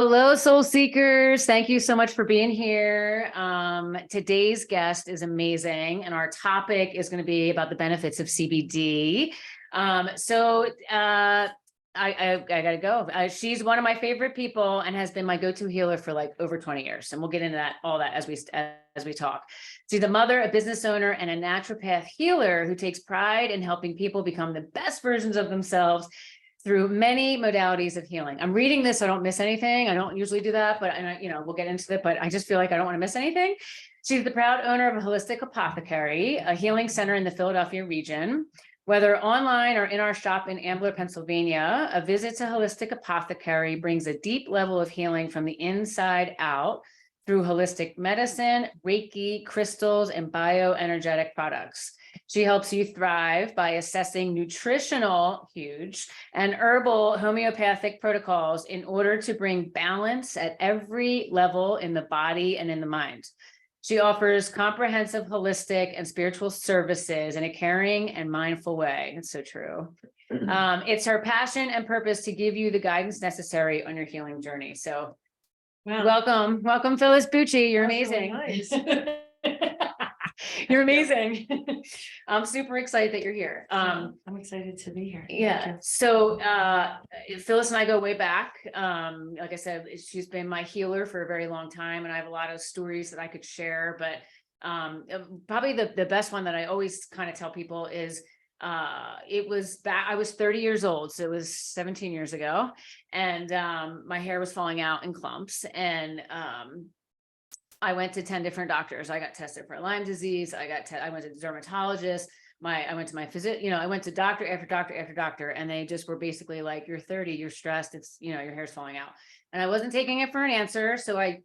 Hello, soul seekers. Thank you so much for being here. Today's guest is amazing, and our topic is going to be about the benefits of CBD. I gotta go. She's one of my favorite people and has been my go-to healer for like over 20 years. And we'll get into all that as we talk. She's a mother, a business owner, and a naturopath healer who takes pride in helping people become the best versions of themselves through many modalities of healing. I'm reading this, so I don't miss anything. I don't usually do that, but we'll get into it, but I just feel like I don't want to miss anything. She's the proud owner of a Holistic Apothecary, a healing center in the Philadelphia region. Whether online or in our shop in Ambler, Pennsylvania, a visit to Holistic Apothecary brings a deep level of healing from the inside out through holistic medicine, Reiki, crystals, and bioenergetic products. She helps you thrive by assessing nutritional, huge, and herbal homeopathic protocols in order to bring balance at every level in the body and in the mind. She offers comprehensive, holistic, and spiritual services in a caring and mindful way. It's so true. It's her passion and purpose to give you the guidance necessary on your healing journey. So welcome, Phyllis Bucci. You're amazing. Nice. You're amazing. I'm super excited that you're here. I'm excited to be here. Yeah. So Phyllis and I go way back. Like I said, she's been my healer for a very long time, and I have a lot of stories that I could share. But probably the best one that I always kind of tell people is it was back. I was 30 years old, so it was 17 years ago, and my hair was falling out in clumps, and I went to 10 different doctors. I got tested for Lyme disease. I went to the dermatologist. I went to my physician, I went to doctor after doctor after doctor, and they just were basically like, you're 30, you're stressed. It's, your hair's falling out. And I wasn't taking it for an answer. So I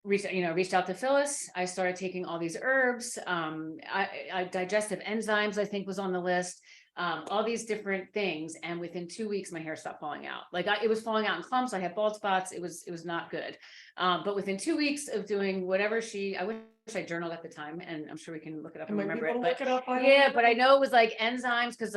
reached out to Phyllis. I started taking all these herbs. Digestive enzymes, I think, was on the list. All these different things. And within 2 weeks, my hair stopped falling out. It was falling out in clumps. I had bald spots. It was not good. But within 2 weeks of doing whatever I wish I journaled at the time, and I'm sure we can look it up and remember it. But but I know it was like enzymes because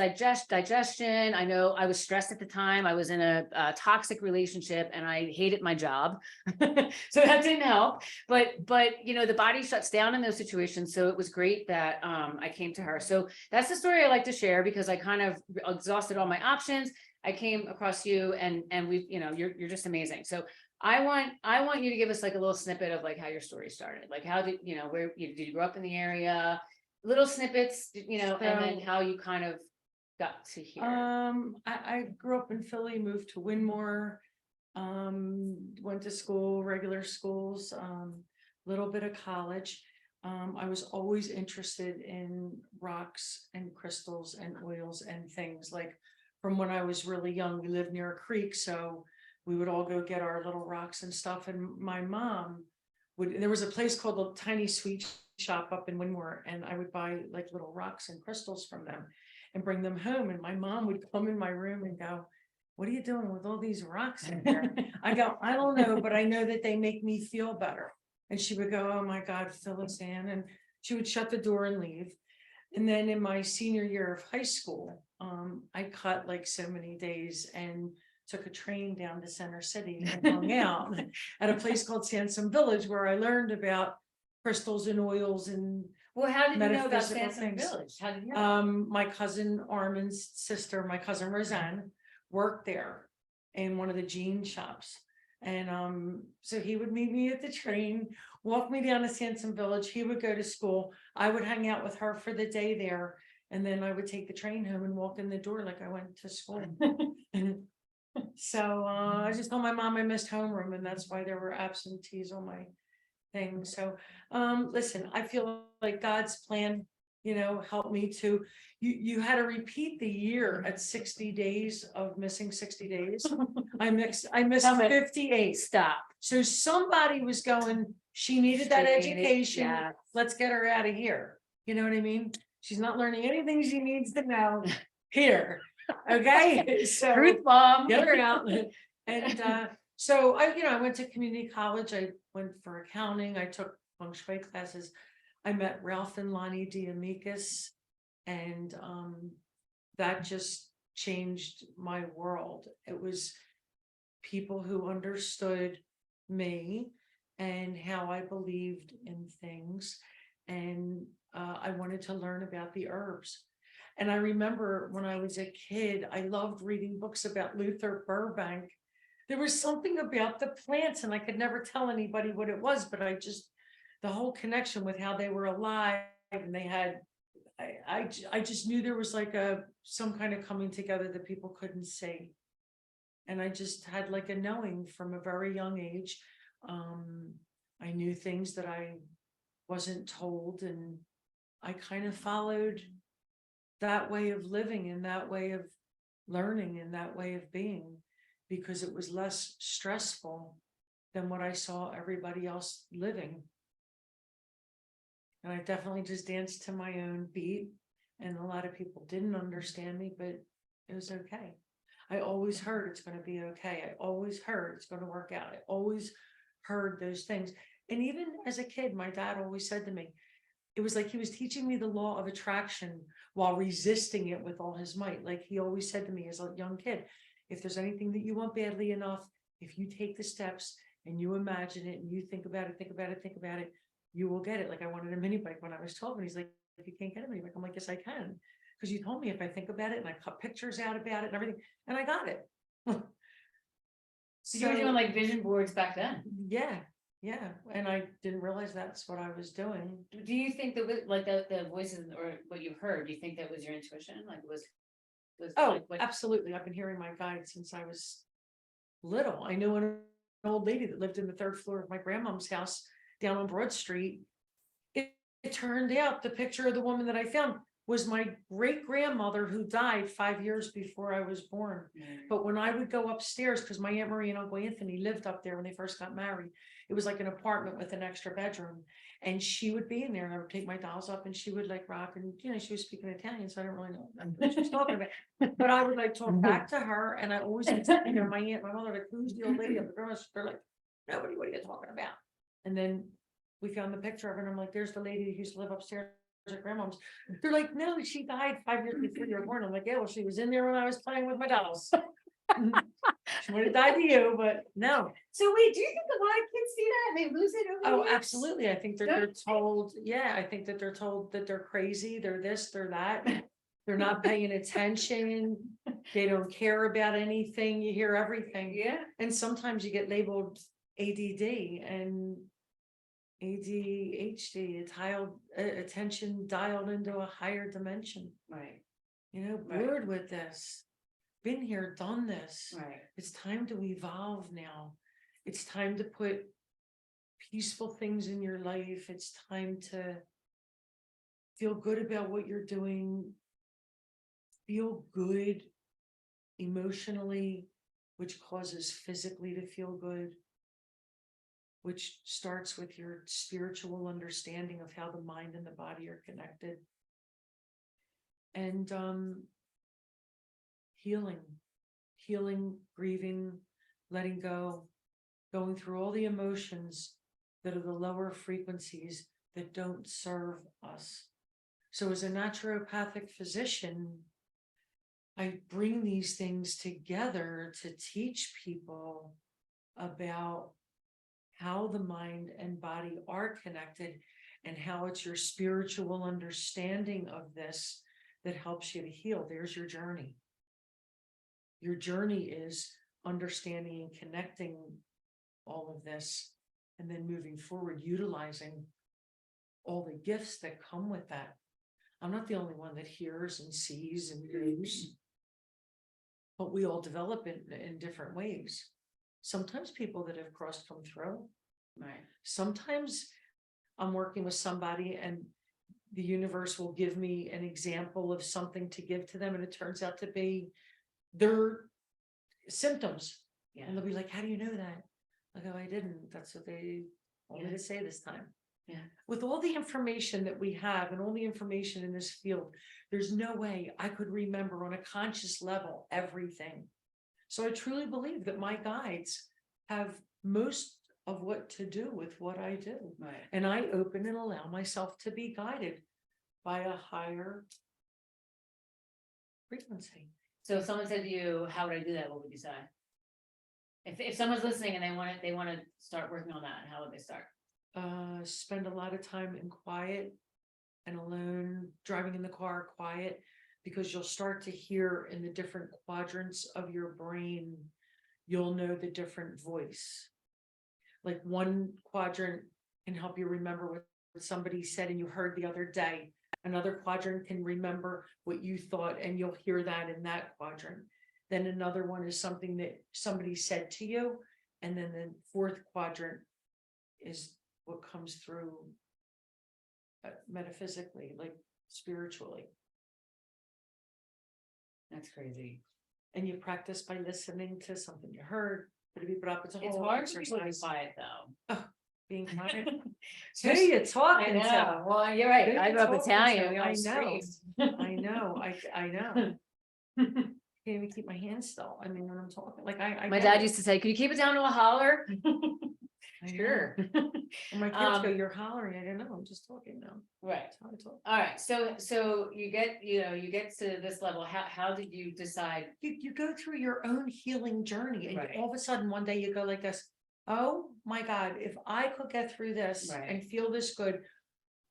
digestion. I know I was stressed at the time. I was in a toxic relationship and I hated my job. So that didn't help. But the body shuts down in those situations. So it was great that I came to her. So that's the story I like to share because I kind of exhausted all my options. I came across you and we've, you're just amazing. So I want you to give us like a little snippet of like how your story started. Like how did, where did you grow up in the area? Little snippets, and then how you kind of got to here. I grew up in Philly, moved to Winmore, went to school, regular schools, little bit of college. I was always interested in rocks and crystals and oils and things. Like from when I was really young, we lived near a creek, so we would all go get our little rocks and stuff. And my mom there was a place called the Tiny Sweet Shop up in Winmore, and I would buy like little rocks and crystals from them and bring them home. And my mom would come in my room and go, "What are you doing with all these rocks in here?" I go, "I don't know, but I know that they make me feel better." And she would go, "Oh my God, Phyllis Ann," and she would shut the door and leave. And then in my senior year of high school, I cut like so many days and took a train down to Center City and hung out at a place called Sansom Village, where I learned about crystals and oils and how did you know about metaphysical Sansom things. Village? How did you know? My cousin Armin's sister, my cousin Roseanne, worked there in one of the jean shops. And so he would meet me at the train, walk me down to Sansom Village. He would go to school. I would hang out with her for the day there. And then I would take the train home and walk in the door like I went to school. So I just told my mom I missed homeroom, and that's why there were absentees on my thing. So listen, I feel like God's plan, helped me to. You had to repeat the year at 60 days of missing 60 days. I missed 58. Stop. So somebody was going, she needed that education. Yeah. Let's get her out of here. You know what I mean? She's not learning anything she needs to know here. Okay. So Truth bomb. Get her out. And so I went to community college. I went for accounting. I took feng shui classes. I met Ralph and Lonnie D'Amicus, and that just changed my world. It was people who understood me and how I believed in things. And I wanted to learn about the herbs. And I remember when I was a kid, I loved reading books about Luther Burbank. There was something about the plants, and I could never tell anybody what it was, but the whole connection with how they were alive and they had, I just knew there was like some kind of coming together that people couldn't see. And I just had like a knowing from a very young age. I knew things that I wasn't told, and I kind of followed that way of living and that way of learning and that way of being, because it was less stressful than what I saw everybody else living. And I definitely just danced to my own beat, and a lot of people didn't understand me, but it was okay. I always heard it's going to be okay. I always heard it's going to work out. I always heard those things. And even as a kid, my dad always said to me, it was like he was teaching me the law of attraction while resisting it with all his might. Like he always said to me as a young kid, if there's anything that you want badly enough, if you take the steps and you imagine it and you think about it, you will get it. Like I wanted a mini bike when I was 12, and he's like, if you can't get a mini bike, I'm like, yes, I can. Because you told me if I think about it, and I cut pictures out about it and everything, and I got it. So you were doing like vision boards back then. Yeah. And I didn't realize that's what I was doing. Do you think that like the voices or what you heard, do you think that was your intuition? Like was Oh, like what? absolutely. I've been hearing my guide since I was little. I knew an old lady that lived in the third floor of my grandmom's house down on Broad Street. It turned out the picture of the woman that I found was my great grandmother, who died 5 years before I was born. But when I would go upstairs, because my Aunt Marie and Uncle Anthony lived up there when they first got married, it was like an apartment with an extra bedroom. And she would be in there, and I would take my dolls up, and she would like rock, and she was speaking Italian, so I didn't really know what she was talking about. But I would like talk back to her, and I always, my aunt, my mother, like, who's the old lady at the grocery store? They're like, nobody, what are you talking about? And then we found the picture of her, and I'm like, there's the lady who used to live upstairs at grandmom's. They're like, no, she died 5 years before you were born. I'm like, yeah, well, she was in there when I was playing with my dolls. She would have died to you, but no. So wait, do you think a lot of kids see that and they lose it over the Oh, years? absolutely. I think that they're told, I think that they're told that they're crazy, they're this, they're that. They're not paying attention. They don't care about anything. You hear everything. Yeah. And sometimes you get labeled ADD and ADHD, attention dialed into a higher dimension. Right. Bored with this, been here, done this. Right. It's time to evolve now. It's time to put peaceful things in your life. It's time to feel good about what you're doing. Feel good emotionally, which causes physically to feel good, which starts with your spiritual understanding of how the mind and the body are connected. And healing, grieving, letting go, going through all the emotions that are the lower frequencies that don't serve us. So as a naturopathic physician, I bring these things together to teach people about how the mind and body are connected, and how it's your spiritual understanding of this that helps you to heal. There's your journey. Your journey is understanding and connecting all of this, and then moving forward, utilizing all the gifts that come with that. I'm not the only one that hears and sees and knows, but we all develop in different ways. Sometimes people that have crossed come through. Right. Sometimes I'm working with somebody and the universe will give me an example of something to give to them, and it turns out to be their symptoms. Yeah. And they'll be like, how do you know that? I go, I didn't. That's what they told me to say this time. Yeah. With all the information that we have and all the information in this field, there's no way I could remember on a conscious level everything. So I truly believe that my guides have most of what to do with what I do. Right. And I open and allow myself to be guided by a higher frequency. So if someone said to you, how would I do that? What would you say? If someone's listening and they want to start working on that, how would they start? Spend a lot of time in quiet and alone, driving in the car quiet, because you'll start to hear in the different quadrants of your brain, you'll know the different voice. Like one quadrant can help you remember what somebody said and you heard the other day. Another quadrant can remember what you thought and you'll hear that in that quadrant. Then another one is something that somebody said to you. And then the fourth quadrant is what comes through metaphysically, like spiritually. That's crazy. And you practice by listening to something you heard. But if you put up, it's a It's whole hard to be exercise. quiet though. Being quiet. Who are you talking I to? know. Well, you're right. Who I you grew up talking Italian. to? We I all know. screamed. I know. I know. Can't even keep my hands still. I mean, when I'm talking, like My dad used to say, "Can you keep it down to a holler?" I know. Sure. And my kids go, "You're hollering." I don't know. I'm just talking now. Right. That's how I talk. All right. So you get to this level. How did you decide? You go through your own healing journey, and Right. all of a sudden one day you go like this. Oh my God, if I could get through this Right. and feel this good,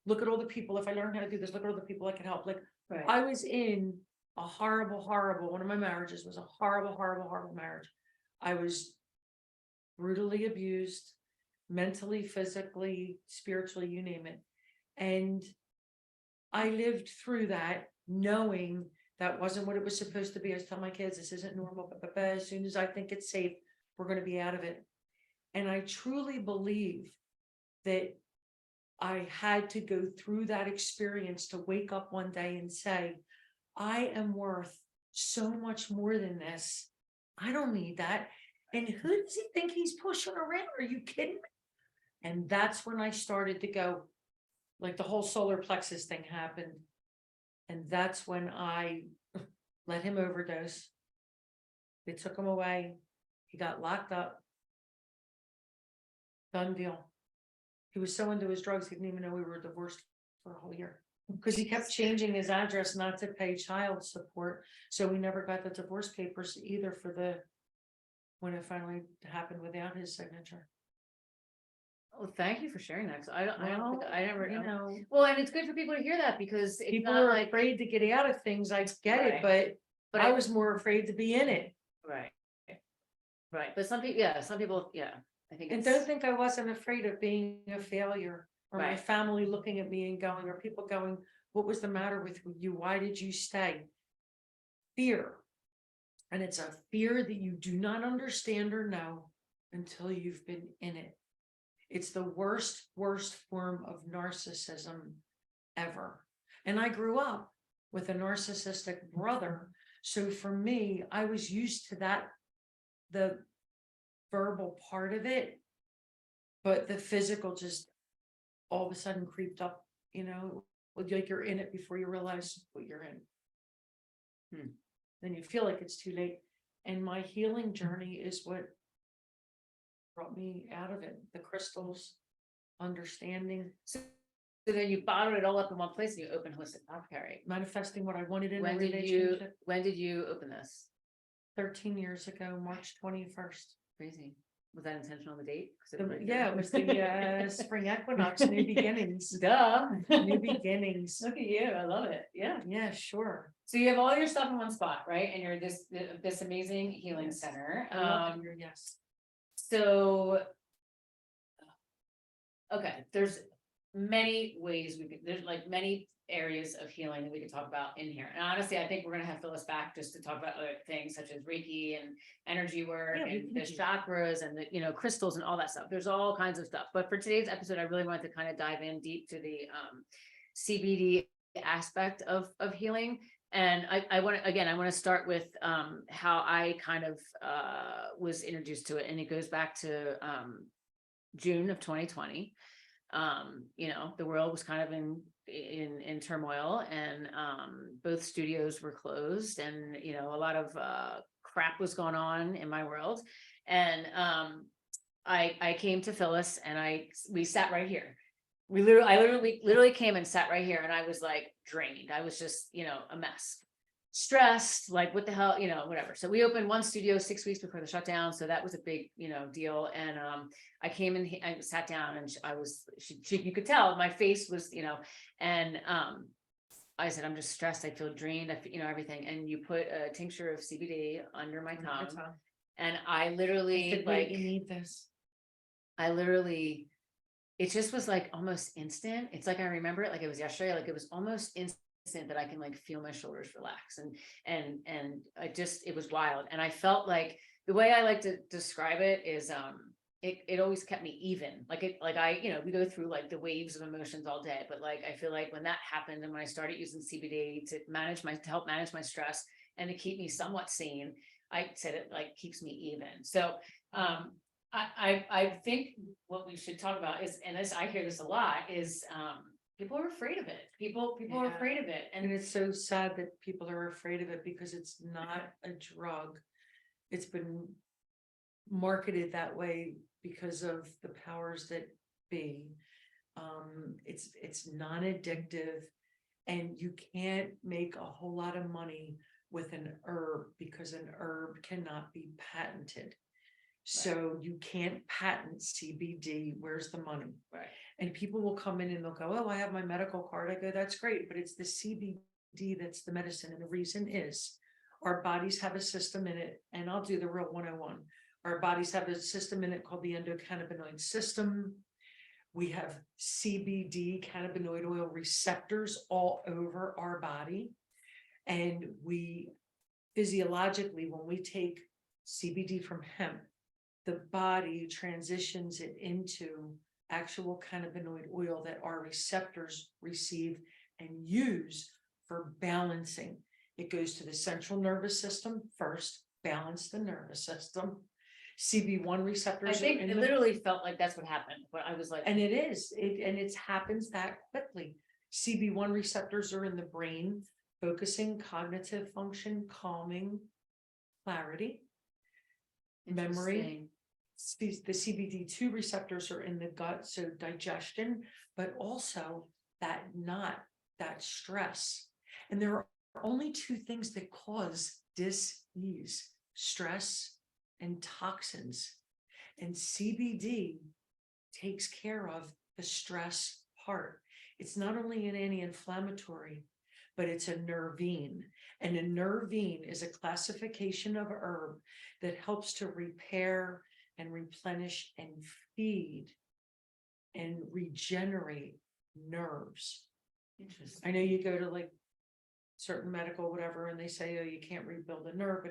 look at all the people. If I learned how to do this, look at all the people I can help. Like Right. I was in a horrible, one of my marriages was a horrible marriage. I was brutally abused, mentally, physically, spiritually, you name it. And I lived through that knowing that wasn't what it was supposed to be. I was telling my kids, this isn't normal, but as soon as I think it's safe, we're going to be out of it. And I truly believe that I had to go through that experience to wake up one day and say, I am worth so much more than this. I don't need that. And who does he think he's pushing around? Are you kidding me? And that's when I started to go, like the whole solar plexus thing happened. And that's when I let him overdose. They took him away. He got locked up. Done deal. He was so into his drugs, he didn't even know we were divorced for a whole year. Because he kept changing his address not to pay child support. So we never got the divorce papers either for when it finally happened without his signature. Well, thank you for sharing that. 'Cause I don't think I never know. Well, and it's good for people to hear that because it's People not are like afraid to get out of things. I get it, but I was more afraid to be in it. right. Right. But some people, I think And don't think I wasn't afraid of being a failure or my Right. family looking at me and going, or people going, what was the matter with you? Why did you stay? Fear. And it's a fear that you do not understand or know until you've been in it. It's the worst form of narcissism ever. And I grew up with a narcissistic brother. So for me, I was used to that, the verbal part of it, but the physical just all of a sudden creeped up, like you're in it before you realize what you're in. Then you feel like it's too late. And my healing journey is what brought me out of it. The crystals, understanding. So then you bottled it all up in one place and you opened Holistic Apothecary. Manifesting what I wanted in a When relationship. When did you open this? 13 years ago, March 21st. Crazy. Was that intentional on the date? It was the spring equinox, new beginnings. Duh. New beginnings. Look at you. I love it. Yeah. Yeah, sure. So you have all your stuff in one spot, right? And you're this amazing healing center. I love it here, yes. So, okay, there's many ways there's like many areas of healing that we could talk about in here. And honestly, I think we're going to have Phyllis back just to talk about other things such as Reiki and energy work and the chakras and the, crystals and all that stuff. There's all kinds of stuff. But for today's episode, I really wanted to kind of dive in deep to the CBD aspect of healing. And I want to start with how I kind of was introduced to it. And it goes back to June of 2020. The world was kind of in turmoil, and both studios were closed, and a lot of crap was going on in my world. And I came to Phyllis, and we sat right here. I literally came and sat right here, and I was like drained. I was just, a mess. stressed, like what the hell, whatever. So we opened one studio 6 weeks before the shutdown. So that was a big, deal. And I came in, I sat down and you could tell my face was, and I said, I'm just stressed. I feel drained. Everything. And you put a tincture of CBD under my tongue. And I literally like, you need this. It just was like almost instant. It's like, I remember it like it was yesterday. Like it was almost instant that I can like feel my shoulders relax, and it was wild. And I felt like the way I like to describe it is, it always kept me even. We go through like the waves of emotions all day, but like, I feel like when that happened and when I started using CBD to help manage my stress and to keep me somewhat sane, I said it like keeps me even. So, I think what we should talk about is, and I hear this a lot, is, people are afraid of it. People are afraid of it. And it's so sad that people are afraid of it because it's not a drug. It's been marketed that way because of the powers that be. It's non-addictive, and you can't make a whole lot of money with an herb because an herb cannot be patented. So you can't patent CBD. Where's the money? Right. And people will come in and they'll go, oh, I have my medical card. I go, that's great, but it's the CBD that's the medicine. And the reason is our bodies have a system in it. And I'll do the real 101. Our bodies have a system in it called the endocannabinoid system. We have CBD, cannabinoid oil receptors all over our body. And we physiologically, when we take CBD from hemp, the body transitions it into actual cannabinoid oil that our receptors receive and use for balancing. It goes to the central nervous system first, balance the nervous system. CB1 receptors. I think it literally felt like that's what happened, but I was like, and it is, it happens that quickly. CB1 receptors are in the brain, focusing, cognitive function, calming, clarity, memory. The CBD2 receptors are in the gut, so digestion, but also that stress. And there are only two things that cause dis-ease: stress and toxins. And CBD takes care of the stress part. It's not only an anti-inflammatory, but it's a nervine. And a nervine is a classification of herb that helps to repair and replenish and feed and regenerate nerves. interesting. I know you go to like certain medical whatever and they say, oh, you can't rebuild a nerve,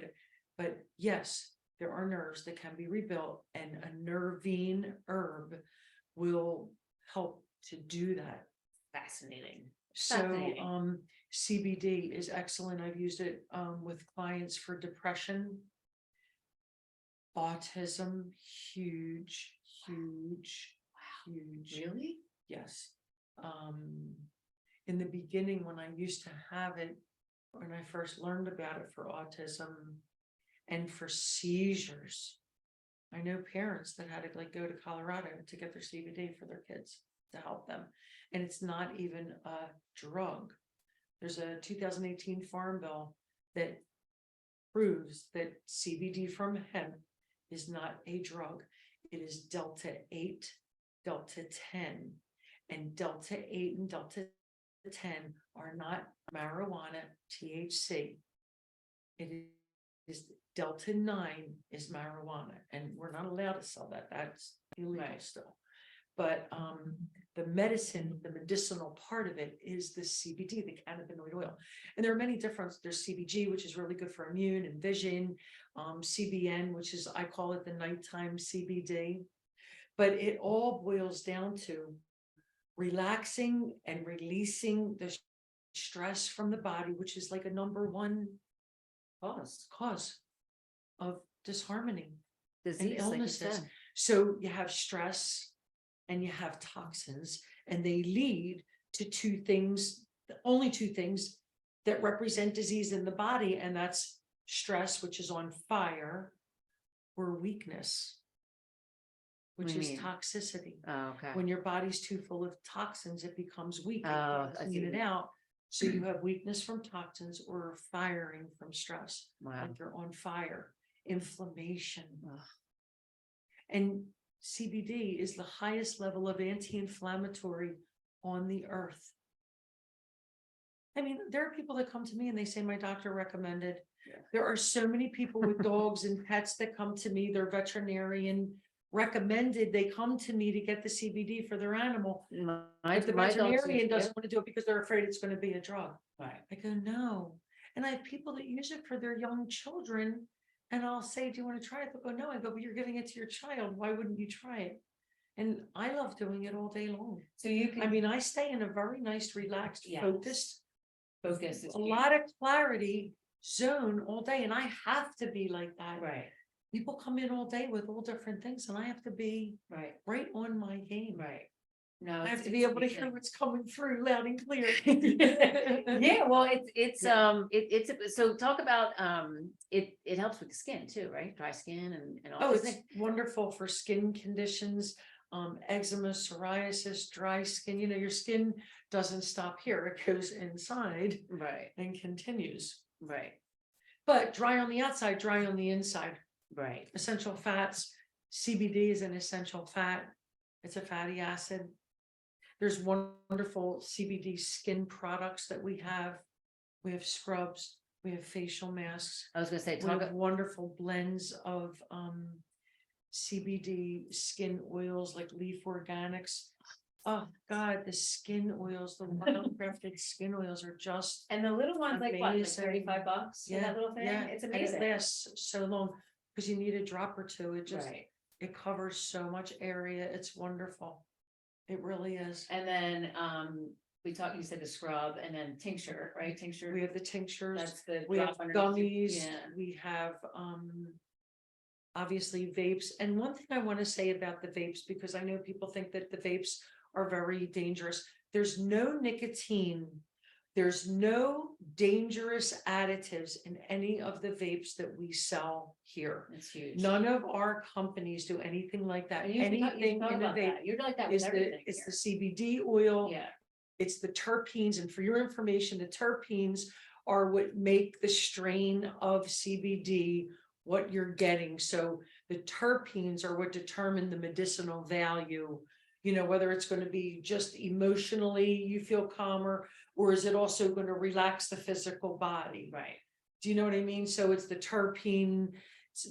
but yes, there are nerves that can be rebuilt, and a nervine herb will help to do that. Fascinating. So CBD is excellent. I've used it with clients for depression, autism, huge. Really? Yes. In the beginning, when I used to have it, when I first learned about it for autism and for seizures, I know parents that had to like go to Colorado to get their CBD for their kids to help them. And it's not even a drug. There's a 2018 farm bill that proves that CBD from hemp is not a drug. It is Delta 8, Delta 10, and Delta 8 and Delta 10 are not marijuana, THC. It is Delta 9 is marijuana, and we're not allowed to sell that. That's illegal still. But the medicine, the medicinal part of it is the CBD, the cannabinoid oil. And there are many different, there's CBG, which is really good for immune and vision, CBN, which is, I call it the nighttime CBD. But it all boils down to relaxing and releasing the stress from the body, which is like a number one cause of disharmony, disease, and illnesses. Like so you have stress and you have toxins, and they lead to two things, only two things that represent disease in the body, and that's stress, which is on fire, or weakness, which is toxicity. Oh, okay. When your body's too full of toxins, it becomes weak. Oh, it clean it out. So you have weakness from toxins or firing from stress, Wow. like you're on fire, inflammation. Ugh. And CBD is the highest level of anti-inflammatory on the earth. I mean, there are people that come to me and they say, my doctor recommended. Yeah. There are so many people with dogs and pets that come to me, their veterinarian recommended, they come to me to get the CBD for their animal. But the My dogs veterinarian use- doesn't want to do it because they're afraid it's going to be a drug. Right. I go, no. And I have people that use it for their young children. And I'll say, do you want to try it? They'll go, no. I go, but you're giving it to your child. Why wouldn't you try it? And I love doing it all day long. So you can I mean, I stay in a very nice, relaxed, Yes. focused, focus. Is a lot of clarity zone all day. And I have to be like that. Right. People come in all day with all different things and I have to be Right. right on my game. Right. No, I have to it's be a able to big hear thing. what's coming through loud and clear. Yeah, well, it's Yeah. so talk about it helps with the skin too, right? Dry skin and all Oh, those it's things. wonderful for skin conditions, eczema, psoriasis, dry skin. You know, your skin doesn't stop here. It goes inside Right, and continues. right, But dry on the outside, dry on the inside. right. Essential fats, CBD is an essential fat. It's a fatty acid. There's wonderful CBD skin products that we have. We have scrubs, we have facial masks. I was gonna say, We talk have wonderful blends of CBD skin oils like Leaf Organics. Oh God, the skin oils, the wildcrafted skin oils are just, and the little ones like what, like Amazing. $35 for yeah, that little thing? yeah. It's And amazing. it lasts so long because you need a drop or two. It just, Right. it covers so much area. It's wonderful. It really is. And then you said the scrub and then tincture, right? Tincture. We have the tinctures, That's the we have drop underneath your- gummies, Yeah. we have obviously vapes. And one thing I want to say about the vapes, because I know people think that the vapes are very dangerous. There's no nicotine. There's no dangerous additives in any of the vapes that we sell here. It's huge. None of our companies do anything like that. And you should Anything talk in a about vape that. You're like that with is everything it's the here. CBD oil. Yeah, It's the terpenes, and for your information, the terpenes are what make the strain of CBD what you're getting. So the terpenes are what determine the medicinal value. You know, whether it's going to be just emotionally you feel calmer, or is it also going to relax the physical body? right. Do you know what I mean? So it's the terpene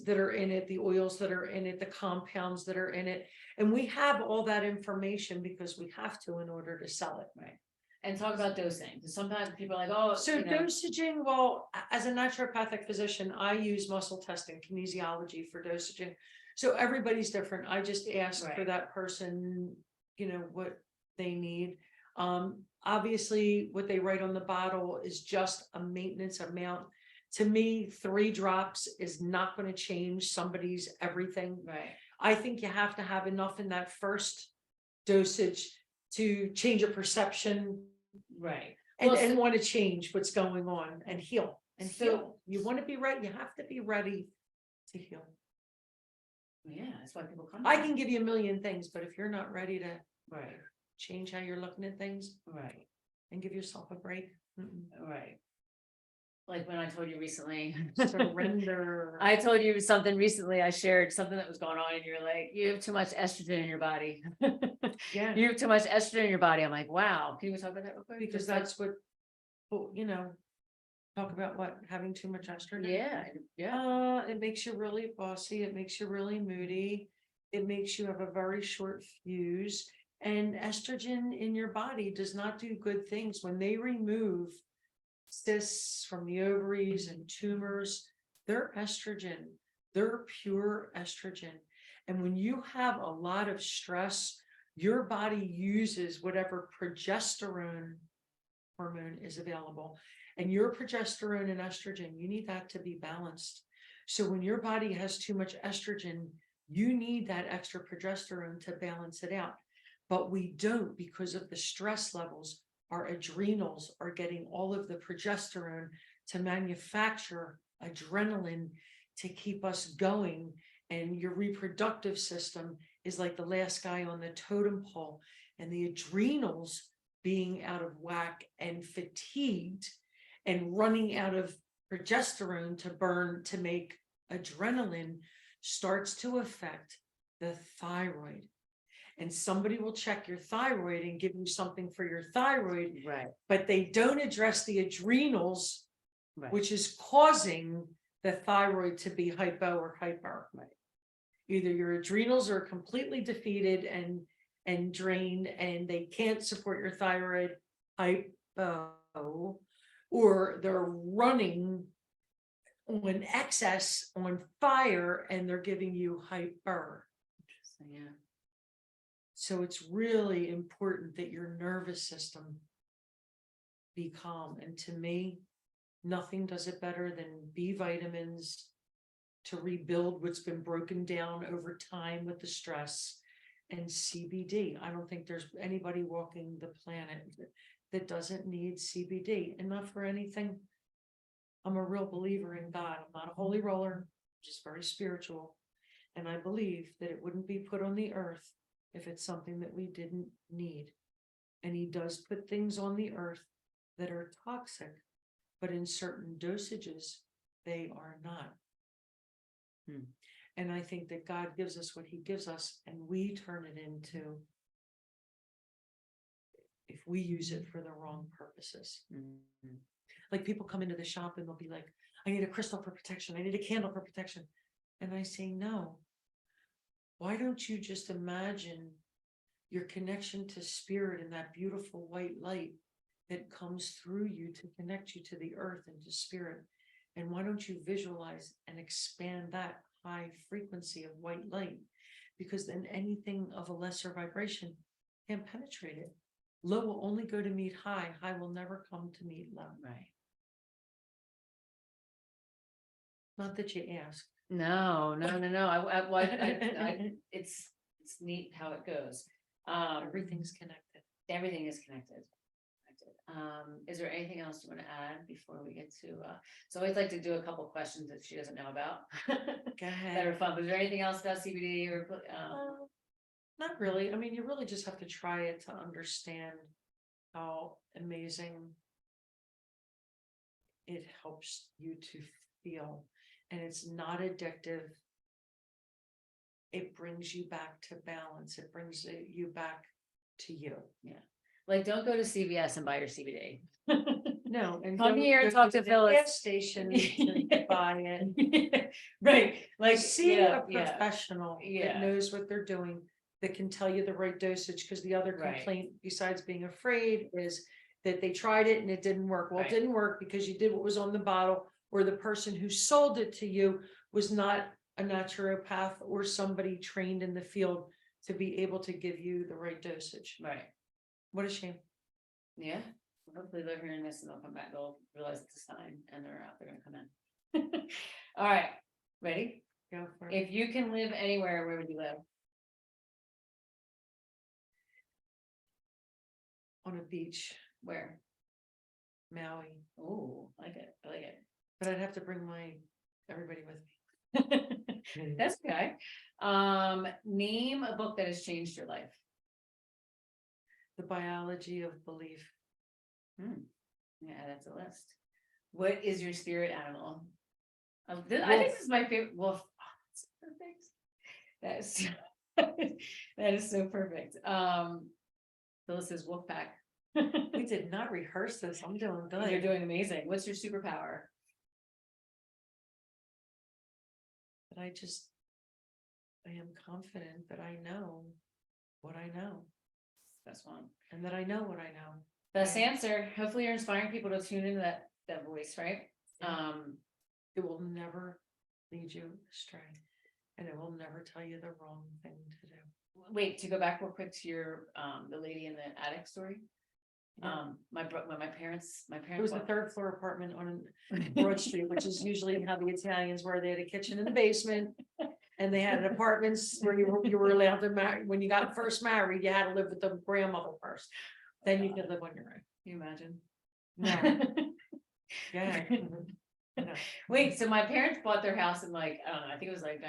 that are in it, the oils that are in it, the compounds that are in it. And we have all that information because we have to in order to sell it. Right. And talk about dosing, because sometimes people are like, oh, So you know, dosaging, well, as a naturopathic physician, I use muscle testing, kinesiology for dosaging. So everybody's different. I just ask for Right. that person, you know, what they need. Obviously, what they write on the bottle is just a maintenance amount. To me, 3 drops is not going to change somebody's everything. right, I think you have to have enough in that first dosage to change a perception right. and, Well, and want to change what's going on and heal and So- heal. You want to be ready. You have to be ready to heal. Yeah, that's why people come. I can give you a million things, but if you're not ready to Right, change how you're looking at things right, and give yourself a break, right. Like when I told you recently. surrender. I told you something recently, I shared something that was going on and you're like, you have too much estrogen in your body. Yeah, You have too much estrogen in your body. I'm like, wow. Can you talk about that real quick? because Just like- that's what, well, you know, talk about what, having too much estrogen. Yeah, yeah, It makes you really bossy. It makes you really moody. It makes you have a very short fuse. And estrogen in your body does not do good things. When they remove cysts from the ovaries and tumors, they're estrogen. They're pure estrogen. And when you have a lot of stress, your body uses whatever progesterone hormone is available. And your progesterone and estrogen, you need that to be balanced. So when your body has too much estrogen, you need that extra progesterone to balance it out. But we don't, because of the stress levels. Our adrenals are getting all of the progesterone to manufacture adrenaline to keep us going. And your reproductive system is like the last guy on the totem pole. And the adrenals being out of whack and fatigued and running out of progesterone to burn to make adrenaline starts to affect the thyroid. And somebody will check your thyroid and give you something for your thyroid, Right. but they don't address the adrenals, Right. which is causing the thyroid to be hypo or hyper. Right. Either your adrenals are completely defeated and drained, and they can't support your thyroid, hypo, or they're running on excess, on fire, and they're giving you hyper. Interesting. Yeah. So it's really important that your nervous system be calm. And to me, nothing does it better than B vitamins to rebuild what's been broken down over time with the stress, and CBD. I don't think there's anybody walking the planet that doesn't need CBD, and not for anything. I'm a real believer in God. I'm not a holy roller, just very spiritual. And I believe that it wouldn't be put on the earth if it's something that we didn't need. And he does put things on the earth that are toxic, but in certain dosages, they are not. And I think that God gives us what he gives us, and we turn it into, if we use it for the wrong purposes. Like people come into the shop and they'll be like, I need a crystal for protection. I need a candle for protection. And I say, no. Why don't you just imagine your connection to spirit and that beautiful white light that comes through you to connect you to the earth and to spirit? And why don't you visualize and expand that high frequency of white light? Because then anything of a lesser vibration can't penetrate it. Low will only go to meet high. High will never come to meet low. Right. Not that you ask. No. It's neat how it goes. Everything's connected. Everything is connected. Is there anything else you want to add before we get to, so I always like to do a couple questions that she doesn't know about. Go ahead. That are fun. Was there anything else about CBD or, Not really. I mean, you really just have to try it to understand how amazing it helps you to feel. And it's not addictive. It brings you back to balance. It brings you back to you. yeah. Like, don't go to CVS and buy your CBD. No, and Come don't here and go talk to the Phyllis. gas station to buy it. Right. Like, See yeah, a professional that knows what they're doing, that can tell you the right dosage, because the other Right. complaint, besides being afraid, is that they tried it and it didn't work. Well, Right. it didn't work because you did what was on the bottle, or the person who sold it to you was not a naturopath or somebody trained in the field to be able to give you the right dosage. Right. What a shame. Yeah. Hopefully they're hearing this and they'll come back. They'll realize it's a sign and they're out. They're gonna come in. All right. Ready? Go for it. If you can live anywhere, where would you live? On a beach, Where? Maui. Oh, I like it. I like it. But I'd have to bring everybody with me. That's okay. Name a book that has changed your life. The Biology of Belief. Yeah, that's a list. What is your spirit animal? I think this is my favorite. Wolf. Oh, that's perfect. That is so perfect. Phyllis is wolf pack. We did not rehearse this. I'm doing good. You're doing amazing. What's your superpower? But I am confident that I know what I know. Best one. And that I know what I know. Best answer. Hopefully you're inspiring people to tune into that voice, right? Yeah. It will never lead you astray. And it will never tell you the wrong thing to do. Wait, to go back real quick to your the lady in the attic story. Yeah. When my parents It was the third floor apartment on Broad Street, which is usually how the Italians were. They had a kitchen in the basement. And they had apartments where you were allowed to marry. When you got first married, you had to live with the grandmother first. Then you could live on your own. Can you imagine? No. Yeah. No. Wait, so my parents bought their house in like, I don't know, I think it was like,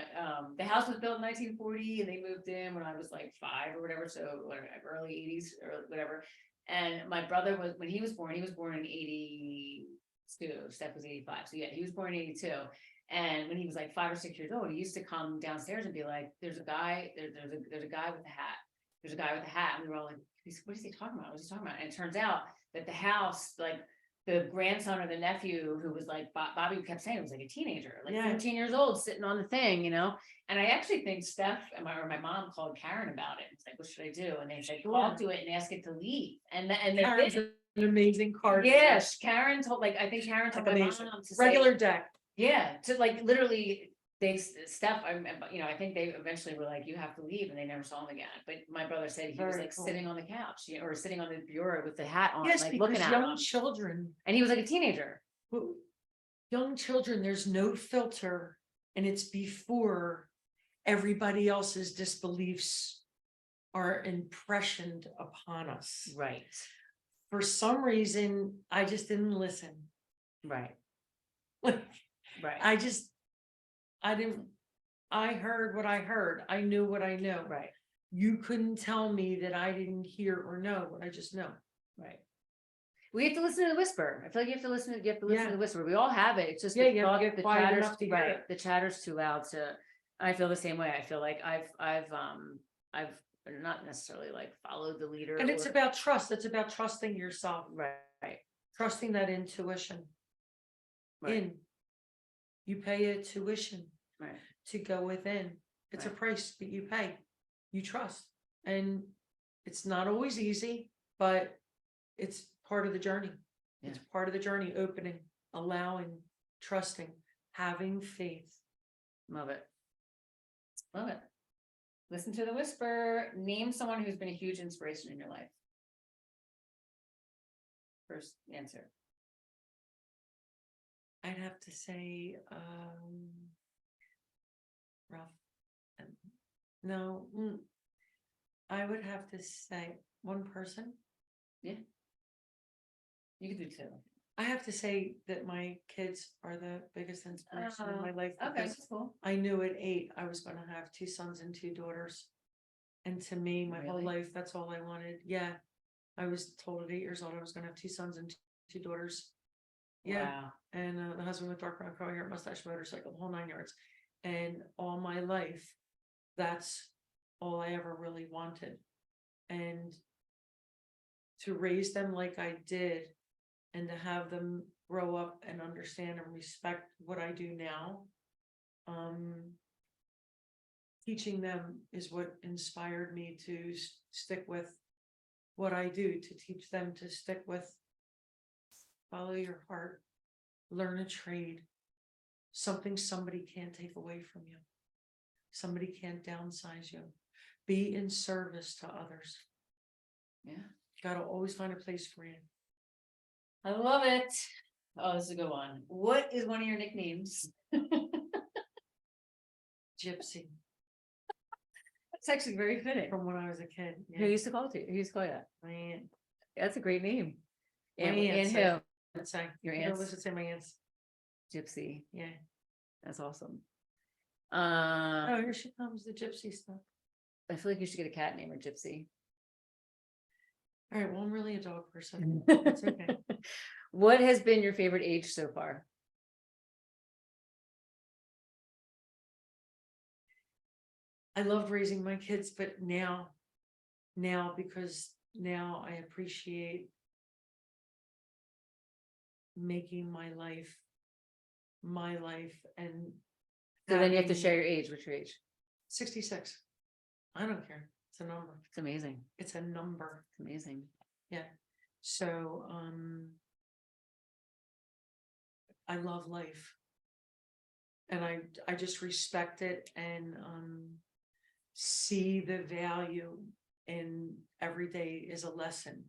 the house was built in 1940 and they moved in when I was like 5 or whatever. So whatever, early 80s or whatever. And my brother was, when he was born in 82, Steph was 85, so yeah, he was born in 82. And when he was like 5 or 6 years old, he used to come downstairs and be like, there's a guy with a hat. There's a guy with a hat. And we were all like, what is he talking about? What is he talking about? And it turns out that the house, like the grandson or the nephew who was like, Bobby kept saying it was like a teenager, like Yeah. 14 years old, sitting on the thing, And I actually think Steph or my mom called Karen about it. It's like, what should I do? And they said, talk to it and ask it to leave. And they Karen's did. an amazing card. Yes, Karen told, I think Karen told my Amazing. mom to Regular say, deck. yeah, to like literally, Steph, I think they eventually were like, you have to leave, and they never saw him again. But my brother said he was Very like cool. sitting on the couch, or sitting on the bureau with the hat on, Yes, like because looking at young him. children, And he was like a teenager. young children, there's no filter, and it's before everybody else's disbeliefs are impressioned upon us. Right, For some reason, I just didn't listen. right, Like, right, I heard what I heard. I knew what I knew. right, You couldn't tell me that I didn't hear or know what I just know. right. We have to listen to the whisper. I feel like you have to listen to Yeah. the whisper. We all have it. It's just Yeah, the you have to thought- get the quiet chatter's enough to hear right. it. The chatter's too loud to. I feel the same way. I feel like I've not necessarily like followed the leader. And it's about trust. It's about trusting yourself, right, trusting that intuition. right, You pay a tuition right. to go within. It's a Right. price that you pay. You trust. And it's not always easy, but it's part of the journey. It's Yeah. part of the journey, opening, allowing, trusting, having faith. Love it. Love it. Listen to the whisper. Name someone who's been a huge inspiration in your life. First answer. I'd have to say, Ralph. No, I would have to say one person. You can do two. I have to say that my kids are the biggest inspiration in my life. Okay, because that's cool. I knew at 8 I was gonna have 2 sons and 2 daughters. And to me, my whole Really? life, that's all I wanted. Yeah. I was told at 8 years old I was gonna have 2 sons and 2 daughters. Yeah. Wow. And the husband with dark brown curly hair, mustache, motorcycle, the whole 9 yards. And all my life, that's all I ever really wanted. And to raise them like I did, and to have them grow up and understand and respect what I do now. Teaching them is what inspired me to stick with what I do, to teach them to stick with follow your heart, learn a trade, something somebody can't take away from you. Somebody can't downsize you. Be in service to others. Yeah. You gotta always find a place for you. I love it. Oh, this is a good one. What is one of your nicknames? Gypsy, That's actually very fitting. from when I was a kid. Who used to call it? Who used to call you that? My aunt. That's a great name. My And aunt who? said- I'd say. Your You know, aunts? let's say my aunts. Gypsy. Yeah. That's awesome. Oh, here she comes, the gypsy stuff. I feel like you should get a cat named Gypsy. All right, well, I'm really a dog person. It's okay. What has been your favorite age so far? I loved raising my kids, but now because now I appreciate making my life and So then you have to having share your age. What's your age? 66. I don't care. It's a number. It's amazing. It's a number. It's amazing. Yeah. So I love life. And I just respect it and see the value in every day is a lesson.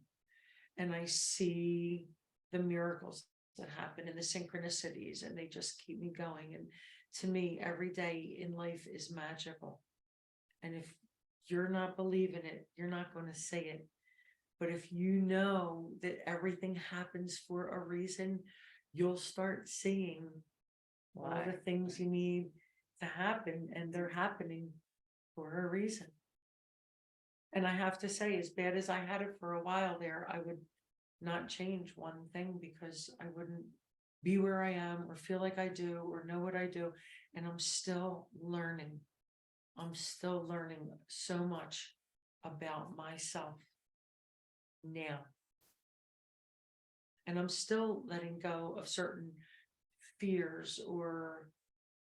And I see the miracles that happen and the synchronicities, and they just keep me going. And to me, every day in life is magical. And if you're not believing it, you're not going to say it. But if you know that everything happens for a reason, you'll start seeing all the things you need to happen, and they're happening for a reason. And I have to say, as bad as I had it for a while there, I would not change one thing because I wouldn't be where I am or feel like I do or know what I do. And I'm still learning. I'm still learning so much about myself now. And I'm still letting go of certain fears or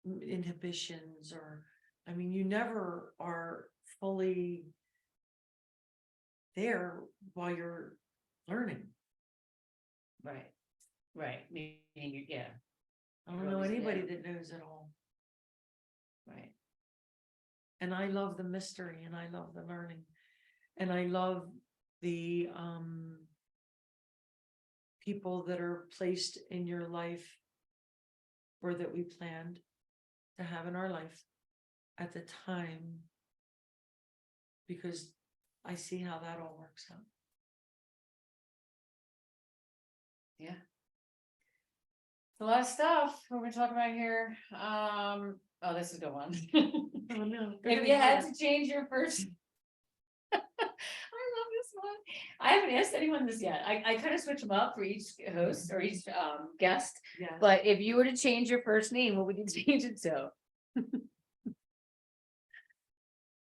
inhibitions, or, I mean, you never are fully there while you're learning. Right. Right. Meaning, yeah, I don't You're know always anybody there. that knows it all. right. And I love the mystery and I love the learning. And I love the people that are placed in your life or that we planned to have in our life at the time, because I see how that all works out. Yeah. A lot of stuff we're gonna talk about here. Oh, this is a good one. Oh no. If you had to change your first. I love this one. I haven't asked anyone this yet. I kind of switch them up for each host or each guest. Yes. But if you were to change your first name, what would you change it to?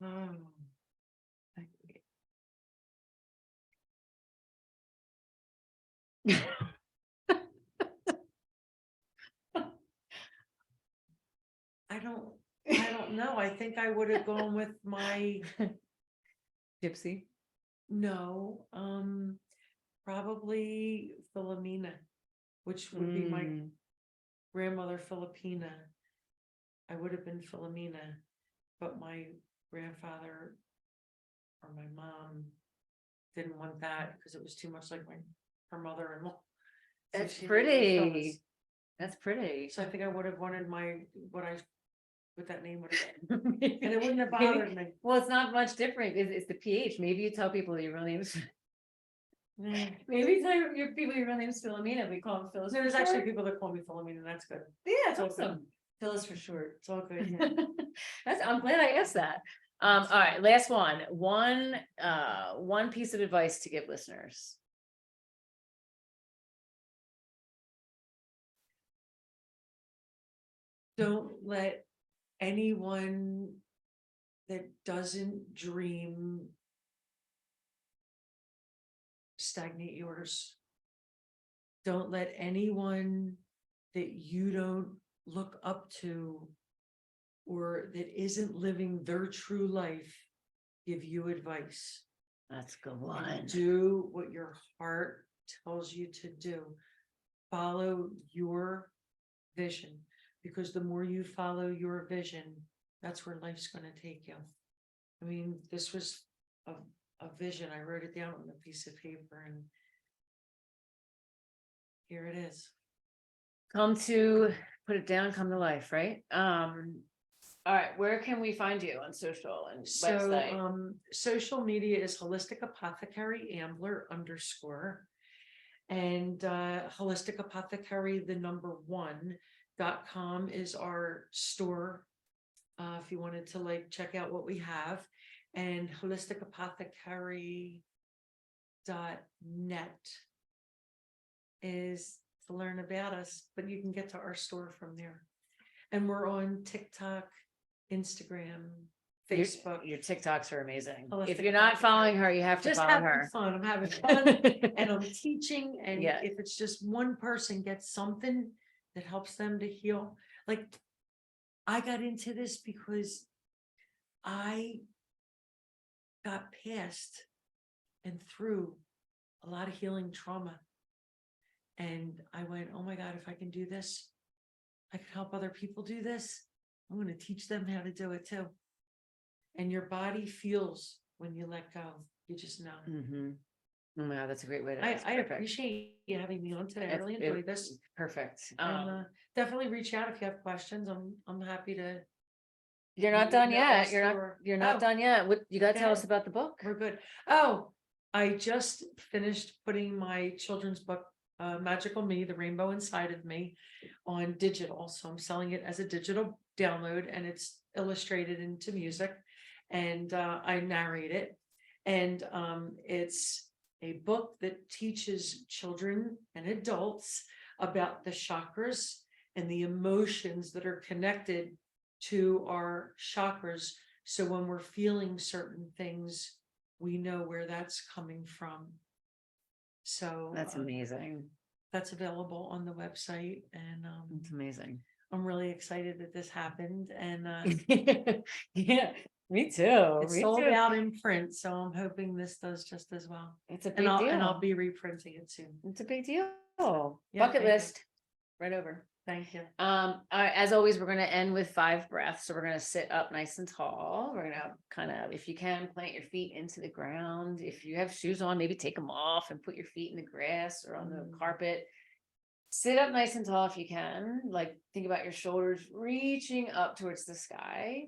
Oh. I don't know. I think I would have gone with my Gypsy. no, probably Philomena, which would be my grandmother Filipina. I would have been Philomena, but my grandfather or my mom didn't want that because it was too much like her mother-in-law. So That's she went with Phyllis. pretty. That's pretty. So I think I would have wanted what that name would have been. And it wouldn't have bothered me. Well, it's not much different. It's the PH. Maybe you tell people your real name's. Maybe you tell your people your real name's Philomena. We call them Phyllis. There's for actually short. people that call me Philomena, that's good. Yeah, it's It's all awesome. Phyllis for short. It's all good. I'm glad I asked that. All right, last one. One piece of advice to give listeners. Don't let anyone that doesn't dream stagnate yours. Don't let anyone that you don't look up to or that isn't living their true life give you advice. That's a good And one. do what your heart tells you to do. Follow your vision, because the more you follow your vision, that's where life's going to take you. I mean, this was a vision. I wrote it down on a piece of paper and here it is. Come to life, right? All right, where can we find you on social and website? So social media is Holistic Apothecary Ambler _ and Holistic Apothecary #1.com is our store. If you wanted to like check out what we have, and holisticapothecary.net is to learn about us, but you can get to our store from there. And we're on TikTok, Instagram, Facebook. Your TikToks are amazing. Holistic If you're not following her, you have to Just follow having her. fun. I'm having fun and I'm teaching. And Yeah. if it's just one person gets something that helps them to heal, like I got into this because I got past and through a lot of healing trauma. And I went, oh my God, if I can do this, I can help other people do this. I'm going to teach them how to do it too. And your body feels when you let go. You just know. Mm-hmm. Oh my God, that's a great way to. I appreciate you having me on today. I really enjoyed this. Perfect. And definitely reach out if you have questions. I'm happy to. You're not done yet. You're not Oh. done yet. What you got to Go tell us ahead. about the book? We're good. Oh, I just finished putting my children's book, Magical Me, The Rainbow Inside of Me, on digital. So I'm selling it as a digital download and it's illustrated into music and I narrate it. And it's a book that teaches children and adults about the chakras and the emotions that are connected to our chakras. So when we're feeling certain things, we know where that's coming from. So That's amazing. that's available on the website, and It's amazing. I'm really excited that this happened, and Yeah, me too. it's Me sold too. out in print, so I'm hoping this does just as well. It's a And big I'll deal. be reprinting it soon. It's a big deal. Yeah, Bucket thank you. list, right over. Thank you. As always, we're gonna end with 5 breaths. So we're gonna sit up nice and tall. We're gonna kind of, if you can, plant your feet into the ground. If you have shoes on, maybe take them off and put your feet in the grass or on the carpet. Sit up nice and tall if you can. Like, think about your shoulders reaching up towards the sky.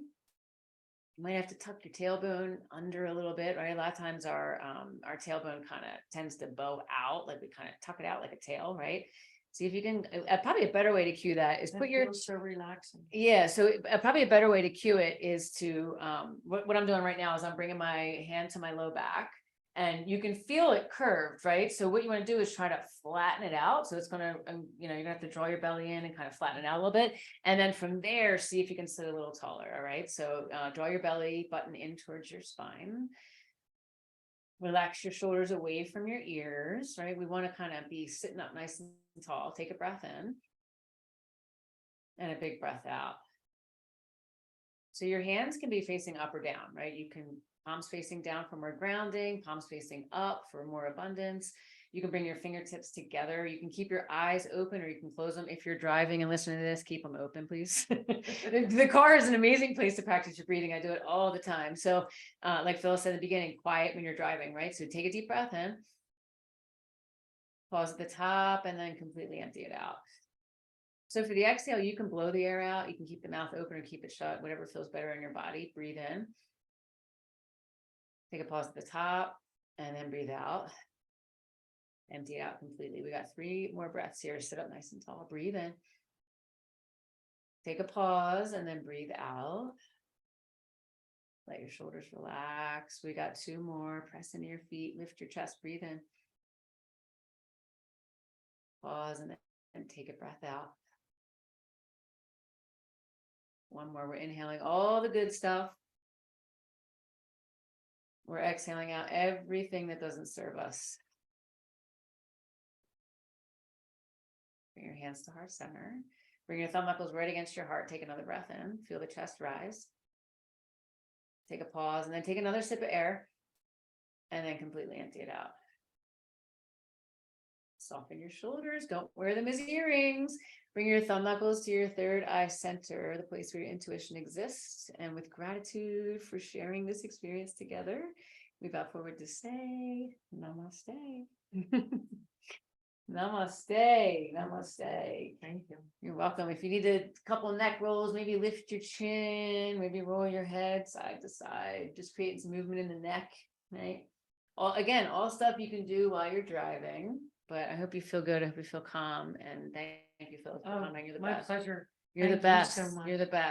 You might have to tuck your tailbone under a little bit, right? A lot of times our tailbone kind of tends to bow out, like we kind of tuck it out like a tail, right? See if you can, probably a better way to cue that is That put your, feels so relaxing. yeah. So probably a better way to cue it is to, what I'm doing right now is I'm bringing my hand to my low back, and you can feel it curved, right? So what you want to do is try to flatten it out. So it's going to, you're gonna have to draw your belly in and kind of flatten it out a little bit. And then from there, see if you can sit a little taller. All right. So draw your belly button in towards your spine. Relax your shoulders away from your ears, right? We want to kind of be sitting up nice and tall. Take a breath in and a big breath out. So your hands can be facing up or down, right? You can palms facing down for more grounding, palms facing up for more abundance. You can bring your fingertips together. You can keep your eyes open or you can close them. If you're driving and listening to this, keep them open, please. The car is an amazing place to practice your breathing. I do it all the time. So like Phyllis said at the beginning, quiet when you're driving, right? So take a deep breath in, pause at the top, and then completely empty it out. So for the exhale, you can blow the air out. You can keep the mouth open or keep it shut, whatever feels better in your body. Breathe in. Take a pause at the top and then breathe out. Empty it out completely. We got 3 more breaths here. Sit up nice and tall. Breathe in. Take a pause and then breathe out. Let your shoulders relax. We got 2 more. Press into your feet. Lift your chest. Breathe in. Pause and then take a breath out. 1 more. We're inhaling all the good stuff. We're exhaling out everything that doesn't serve us. Bring your hands to heart center. Bring your thumb knuckles right against your heart. Take another breath in. Feel the chest rise. Take a pause and then take another sip of air and then completely empty it out. Soften your shoulders. Don't wear them as earrings. Bring your thumb knuckles to your third eye center, the place where your intuition exists. And with gratitude for sharing this experience together, we bow forward to say namaste. Namaste. Namaste. Thank you. You're welcome. If you need a couple neck rolls, maybe lift your chin, maybe roll your head side to side, just creating some movement in the neck, right? All stuff you can do while you're driving, but I hope you feel good. I hope you feel calm, and thank you, Phyllis, for coming. You're the My best. pleasure. You're the Thank you best. so much. You're the best.